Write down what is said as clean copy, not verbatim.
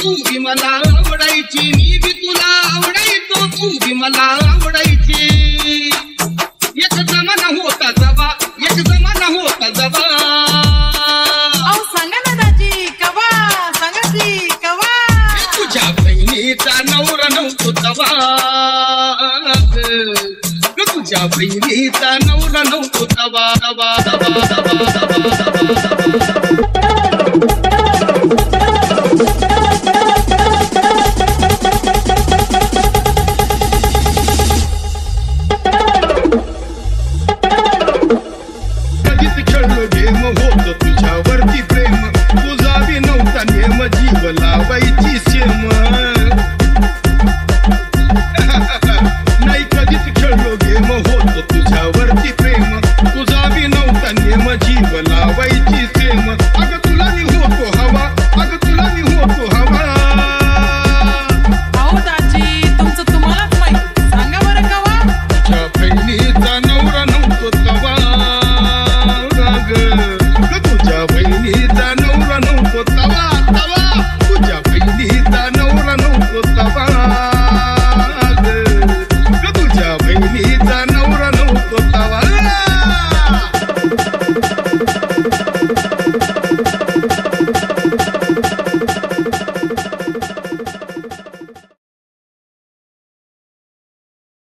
तू बी मला आवडायची मी बी तुला आवडायचो तू बी मला आवडायची एक जमाना होता जवा एक जमाना होता जवा सांगा ना दाजी कवा सांगा की कवा तुझ्या बहिणीचा नवरा नव्हतो तवा तुझ्या बहिणीचा नवरा नव्हतो तवा